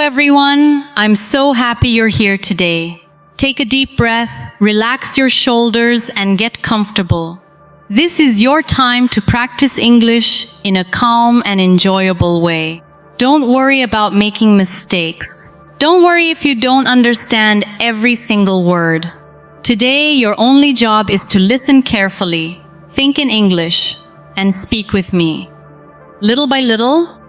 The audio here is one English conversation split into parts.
everyone. I'm so happy you're here today. Take a deep breath, relax your shoulders, and get comfortable. This is your time to practice English in a calm and enjoyable way. Don't worry about making mistakes. Don't worry if you don't understand every single word. Today, your only job is to listen carefully, think in English, and speak with me. Little by little,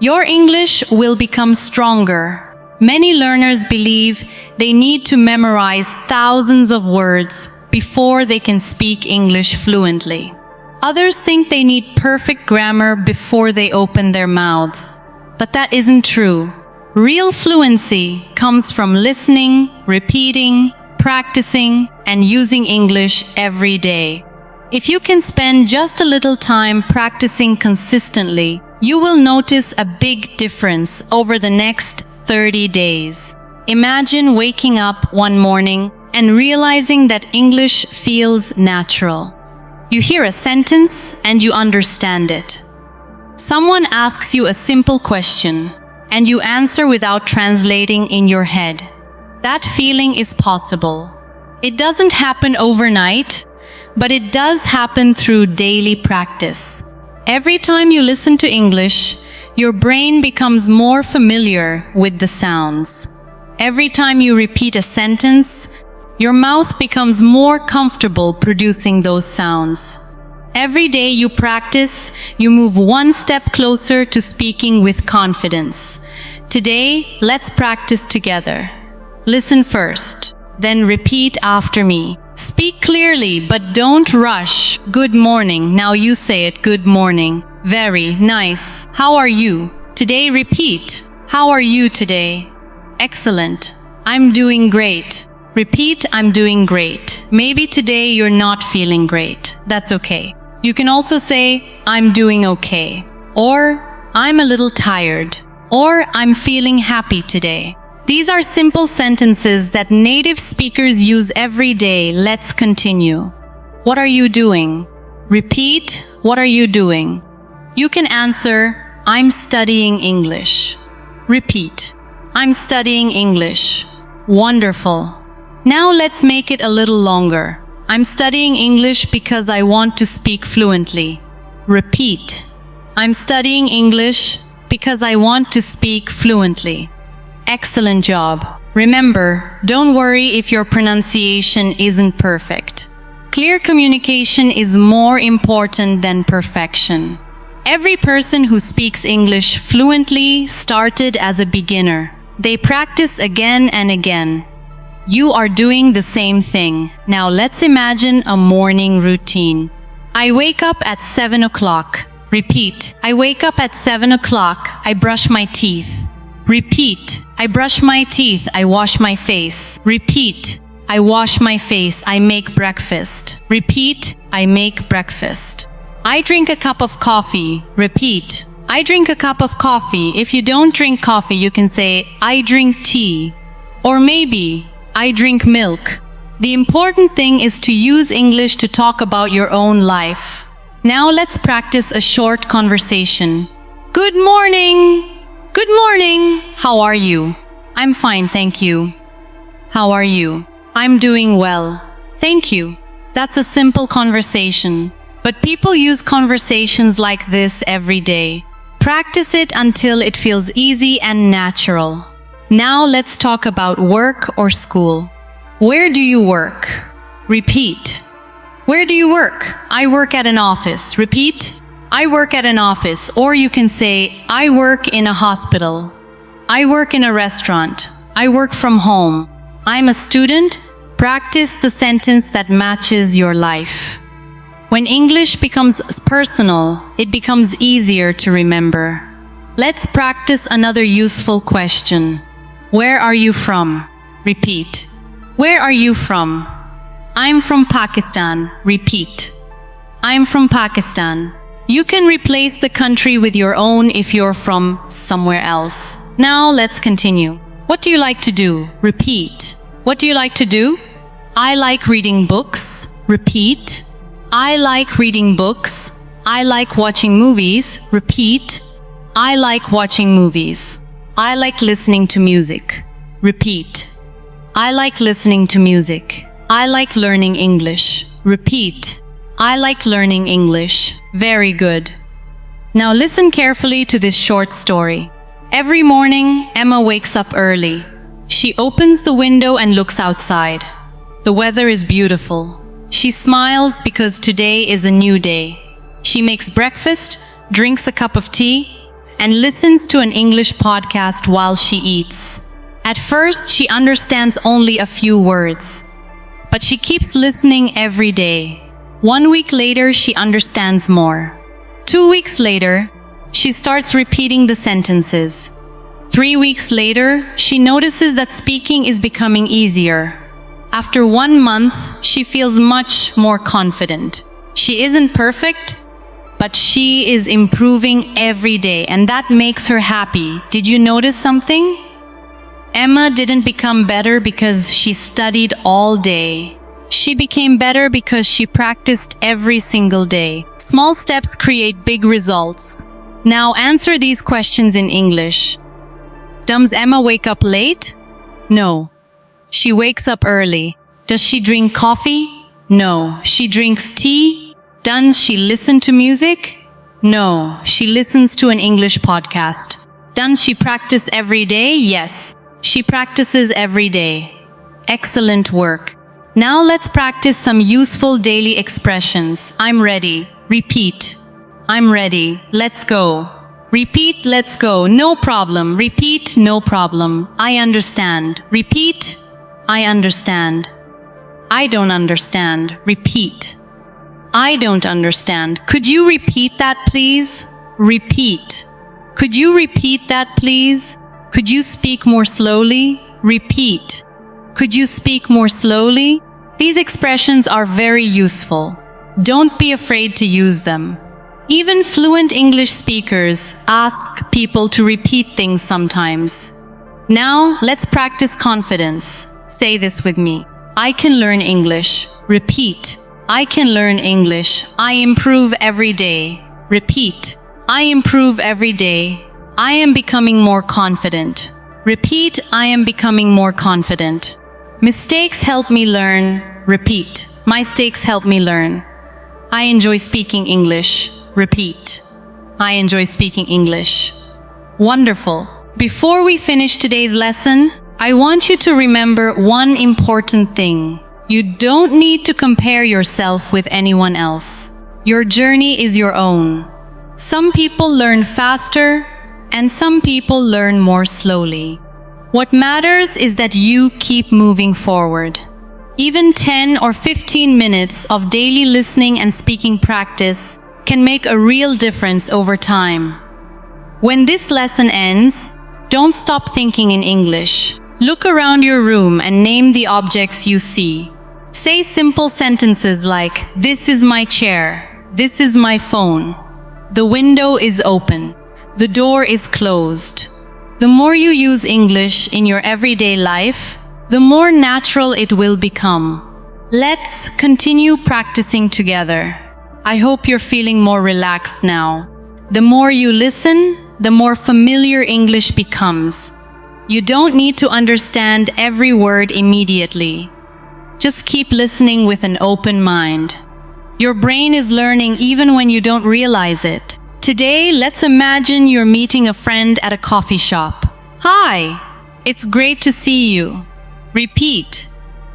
your English will become stronger. Many learners believe they need to memorize thousands of words before they can speak English fluently. Others think they need perfect grammar before they open their mouths. But that isn't true. Real fluency comes from listening, repeating, practicing, and using English every day. If you can spend just a little time practicing consistently, you will notice a big difference over the next 30 days. Imagine waking up one morning and realizing that English feels natural. You hear a sentence and you understand it. Someone asks you a simple question and you answer without translating in your head. That feeling is possible. It doesn't happen overnight, but it does happen through daily practice. Every time you listen to English, your brain becomes more familiar with the sounds. Every time you repeat a sentence, your mouth becomes more comfortable producing those sounds. Every day you practice, you move one step closer to speaking with confidence. Today, let's practice together. Listen first, then repeat after me. Speak clearly, but don't rush. Good morning. Now you say it. Good morning. Very nice. How are you? Today repeat. How are you today? Excellent. I'm doing great. Repeat, I'm doing great. Maybe today you're not feeling great. That's okay. You can also say, I'm doing okay. Or, I'm a little tired. Or, I'm feeling happy today. These are simple sentences that native speakers use every day. Let's continue. What are you doing? Repeat, what are you doing? You can answer, I'm studying English. Repeat, I'm studying English. Wonderful. Now let's make it a little longer. I'm studying English because I want to speak fluently. Repeat, I'm studying English because I want to speak fluently. Excellent job. Remember, don't worry if your pronunciation isn't perfect. Clear communication is more important than perfection. Every person who speaks English fluently started as a beginner. They practice again and again. You are doing the same thing. Now let's imagine a morning routine. I wake up at 7 o'clock. Repeat. I wake up at 7 o'clock. I brush my teeth. Repeat. I brush my teeth. I wash my face. Repeat. I wash my face. I make breakfast. Repeat. I make breakfast. I drink a cup of coffee. Repeat. I drink a cup of coffee. If you don't drink coffee, you can say, I drink tea. Or maybe, I drink milk. The important thing is to use English to talk about your own life. Now let's practice a short conversation. Good morning. Good morning. How are you? I'm fine, thank you. How are you? I'm doing well. Thank you. That's a simple conversation. But people use conversations like this every day. Practice it until it feels easy and natural. Now let's talk about work or school. Where do you work? Repeat. Where do you work? I work at an office. Repeat. I work at an office. Or you can say, I work in a hospital. I work in a restaurant. I work from home. I'm a student. Practice the sentence that matches your life. When English becomes personal, it becomes easier to remember. Let's practice another useful question. Where are you from? Repeat. Where are you from? I'm from Pakistan. Repeat. I'm from Pakistan. You can replace the country with your own if you're from somewhere else. Now let's continue. What do you like to do? Repeat. What do you like to do? I like reading books. Repeat. I like reading books. I like watching movies. Repeat. I like watching movies. I like listening to music. Repeat. I like listening to music. I like learning English. Repeat. I like learning English. Very good. Now listen carefully to this short story. Every morning, Emma wakes up early. She opens the window and looks outside. The weather is beautiful. She smiles because today is a new day. She makes breakfast, drinks a cup of tea, and listens to an English podcast while she eats. At first, she understands only a few words, but she keeps listening every day. 1 week later, she understands more. 2 weeks later, she starts repeating the sentences. 3 weeks later, she notices that speaking is becoming easier. After 1 month, she feels much more confident. She isn't perfect, but she is improving every day, and that makes her happy. Did you notice something? Emma didn't become better because she studied all day. She became better because she practiced every single day. Small steps create big results. Now answer these questions in English. Does Emma wake up late? No. She wakes up early. Does she drink coffee? No. She drinks tea? Does she listen to music? No. She listens to an English podcast. Does she practice every day? Yes. She practices every day. Excellent work. Now let's practice some useful daily expressions. I'm ready. Repeat. I'm ready. Let's go. Repeat, let's go. No problem. Repeat, no problem. I understand. Repeat, I understand. I don't understand. Repeat. I don't understand. Could you repeat that, please? Repeat. Could you repeat that, please? Could you speak more slowly? Repeat. Could you speak more slowly? These expressions are very useful. Don't be afraid to use them. Even fluent English speakers ask people to repeat things sometimes. Now, let's practice confidence. Say this with me. I can learn English. Repeat. I can learn English. I improve every day. Repeat. I improve every day. I am becoming more confident. Repeat. I am becoming more confident. Mistakes help me learn. Repeat. Mistakes help me learn. I enjoy speaking English. Repeat. I enjoy speaking English. Wonderful. Before we finish today's lesson, I want you to remember one important thing. You don't need to compare yourself with anyone else. Your journey is your own. Some people learn faster, and some people learn more slowly. What matters is that you keep moving forward. Even 10 or 15 minutes of daily listening and speaking practice can make a real difference over time. When this lesson ends, don't stop thinking in English. Look around your room and name the objects you see. Say simple sentences like, "This is my chair. This is my phone. The window is open. The door is closed." The more you use English in your everyday life, the more natural it will become. Let's continue practicing together. I hope you're feeling more relaxed now. The more you listen, the more familiar English becomes. You don't need to understand every word immediately. Just keep listening with an open mind. Your brain is learning even when you don't realize it. Today, let's imagine you're meeting a friend at a coffee shop. Hi, it's great to see you. Repeat.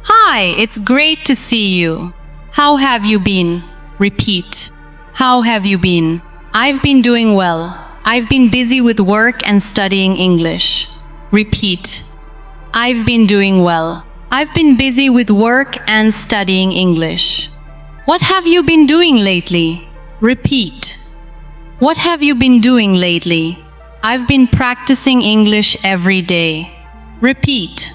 Hi, it's great to see you. How have you been? Repeat. How have you been? I've been doing well. I've been busy with work and studying English. Repeat. I've been doing well. I've been busy with work and studying English. What have you been doing lately? Repeat. What have you been doing lately? I've been practicing English every day. Repeat.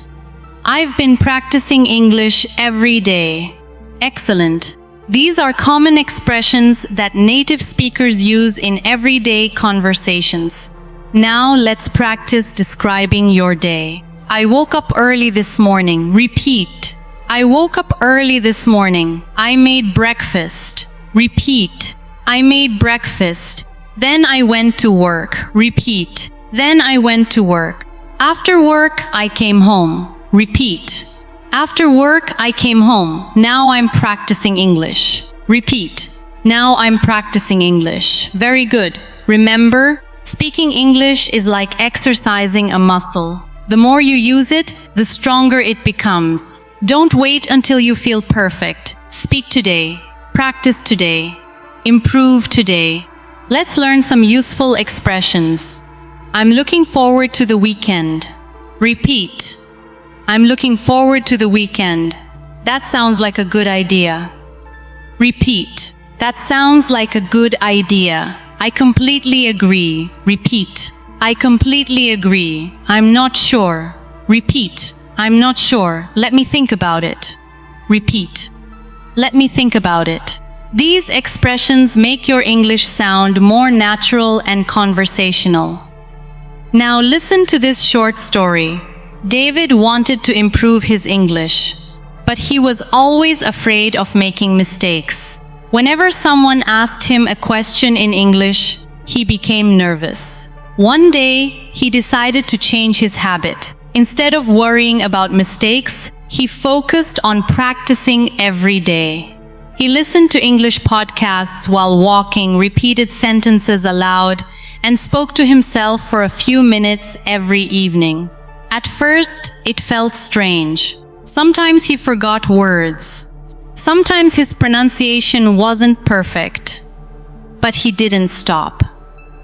I've been practicing English every day. Excellent. These are common expressions that native speakers use in everyday conversations. Now let's practice describing your day. I woke up early this morning. Repeat. I woke up early this morning. I made breakfast. Repeat. I made breakfast. Then I went to work. Repeat. Then I went to work. After work, I came home. Repeat. After work, I came home. Now I'm practicing English. Repeat. Now I'm practicing English. Very good. Remember, speaking English is like exercising a muscle. The more you use it, the stronger it becomes. Don't wait until you feel perfect. Speak today. Practice today. Improve today. Let's learn some useful expressions. I'm looking forward to the weekend. Repeat. I'm looking forward to the weekend. That sounds like a good idea. Repeat. That sounds like a good idea. I completely agree. Repeat. I completely agree. I'm not sure. Repeat. I'm not sure. Let me think about it. Repeat. Let me think about it. These expressions make your English sound more natural and conversational. Now listen to this short story. David wanted to improve his English, but he was always afraid of making mistakes. Whenever someone asked him a question in English, he became nervous. One day, he decided to change his habit. Instead of worrying about mistakes, he focused on practicing every day. He listened to English podcasts while walking, repeated sentences aloud, and spoke to himself for a few minutes every evening. At first, it felt strange. Sometimes he forgot words. Sometimes his pronunciation wasn't perfect. But he didn't stop.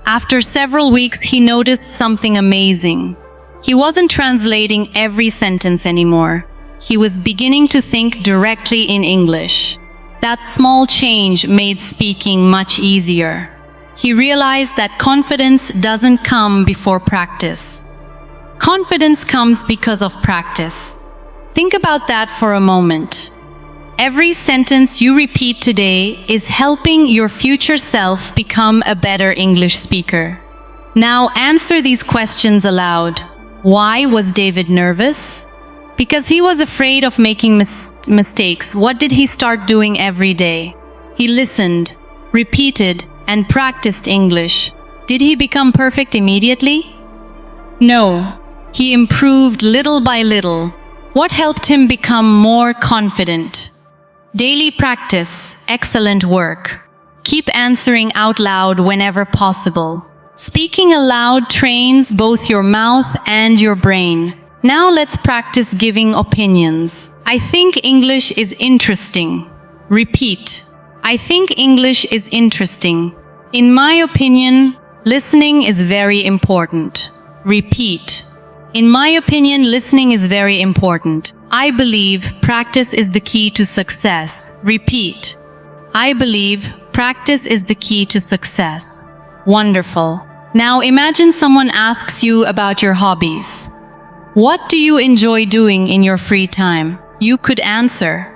After several weeks, he noticed something amazing. He wasn't translating every sentence anymore. He was beginning to think directly in English. That small change made speaking much easier. He realized that confidence doesn't come before practice. Confidence comes because of practice. Think about that for a moment. Every sentence you repeat today is helping your future self become a better English speaker. Now answer these questions aloud. Why was David nervous? Because he was afraid of making mistakes. What did he start doing every day? He listened, repeated, and practiced English. Did he become perfect immediately? No. He improved little by little. What helped him become more confident? Daily practice. Excellent work. Keep answering out loud whenever possible. Speaking aloud trains both your mouth and your brain. Now let's practice giving opinions. I think English is interesting. Repeat. I think English is interesting. In my opinion, listening is very important. Repeat. In my opinion, listening is very important. I believe practice is the key to success. Repeat. I believe practice is the key to success. Wonderful. Now imagine someone asks you about your hobbies. What do you enjoy doing in your free time? You could answer,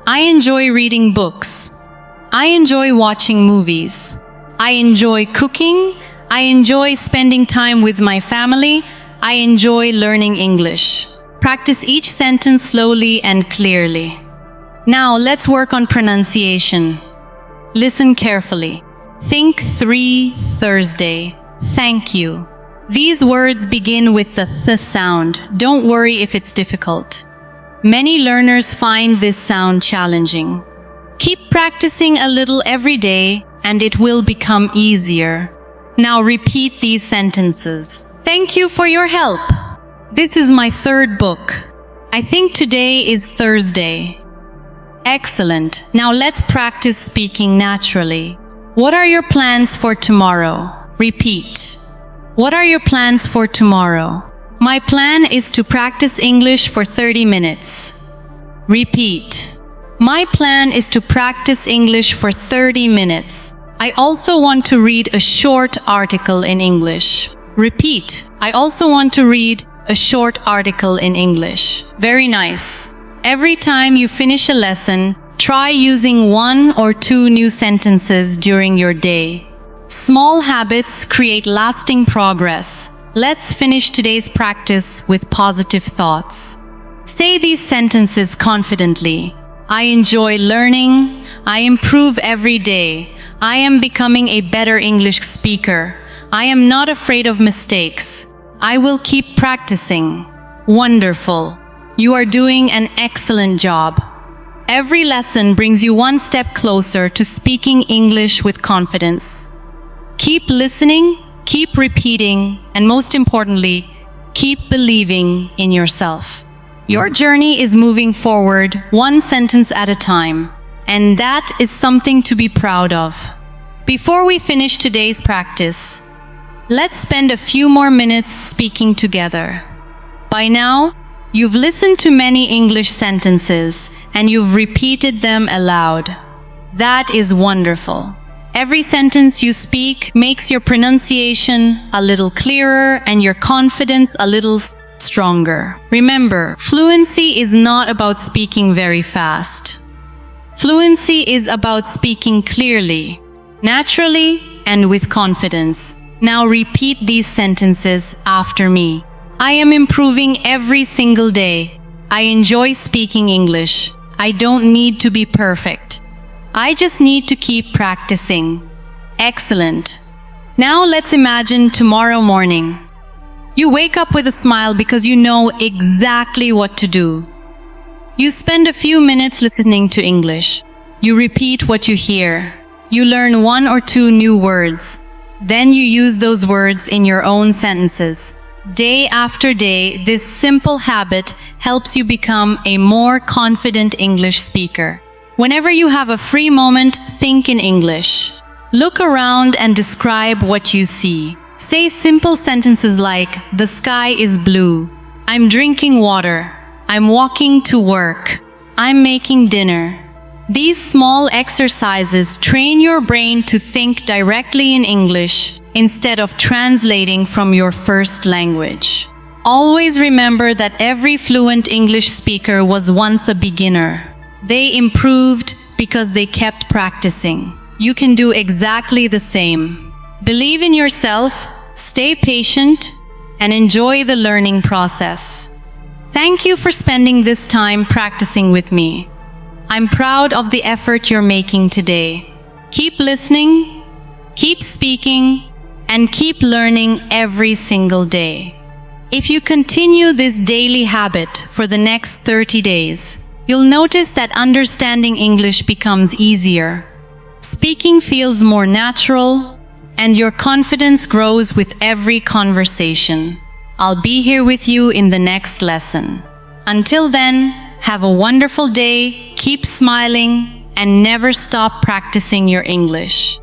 I enjoy reading books. I enjoy watching movies. I enjoy cooking. I enjoy spending time with my family. I enjoy learning English. Practice each sentence slowly and clearly. Now let's work on pronunciation. Listen carefully. Think 3 Thursday. Thank you. These words begin with the th sound. Don't worry if it's difficult. Many learners find this sound challenging. Keep practicing a little every day and it will become easier. Now repeat these sentences. Thank you for your help. This is my third book. I think today is Thursday. Excellent. Now let's practice speaking naturally. What are your plans for tomorrow? Repeat. What are your plans for tomorrow? My plan is to practice English for 30 minutes. Repeat. My plan is to practice English for 30 minutes. I also want to read a short article in English. Repeat. I also want to read a short article in English. Very nice. Every time you finish a lesson, try using 1 or 2 new sentences during your day. Small habits create lasting progress. Let's finish today's practice with positive thoughts. Say these sentences confidently. I enjoy learning. I improve every day. I am becoming a better English speaker. I am not afraid of mistakes. I will keep practicing. Wonderful. You are doing an excellent job. Every lesson brings you one step closer to speaking English with confidence. Keep listening, keep repeating, and most importantly, keep believing in yourself. Your journey is moving forward one sentence at a time, and that is something to be proud of. Before we finish today's practice, let's spend a few more minutes speaking together. By now, you've listened to many English sentences and you've repeated them aloud. That is wonderful. Every sentence you speak makes your pronunciation a little clearer and your confidence a little stronger. Remember, fluency is not about speaking very fast. Fluency is about speaking clearly, naturally, and with confidence. Now repeat these sentences after me. I am improving every single day. I enjoy speaking English. I don't need to be perfect. I just need to keep practicing. Excellent. Now let's imagine tomorrow morning. You wake up with a smile because you know exactly what to do. You spend a few minutes listening to English. You repeat what you hear. You learn one or two new words. Then you use those words in your own sentences. Day after day, this simple habit helps you become a more confident English speaker. Whenever you have a free moment, think in English. Look around and describe what you see. Say simple sentences like, the sky is blue. I'm drinking water. I'm walking to work. I'm making dinner. These small exercises train your brain to think directly in English instead of translating from your first language. Always remember that every fluent English speaker was once a beginner. They improved because they kept practicing. You can do exactly the same. Believe in yourself, stay patient, and enjoy the learning process. Thank you for spending this time practicing with me. I'm proud of the effort you're making today. Keep listening, keep speaking, and keep learning every single day. If you continue this daily habit for the next 30 days, you'll notice that understanding English becomes easier. Speaking feels more natural, and your confidence grows with every conversation. I'll be here with you in the next lesson. Until then, have a wonderful day, keep smiling, and never stop practicing your English.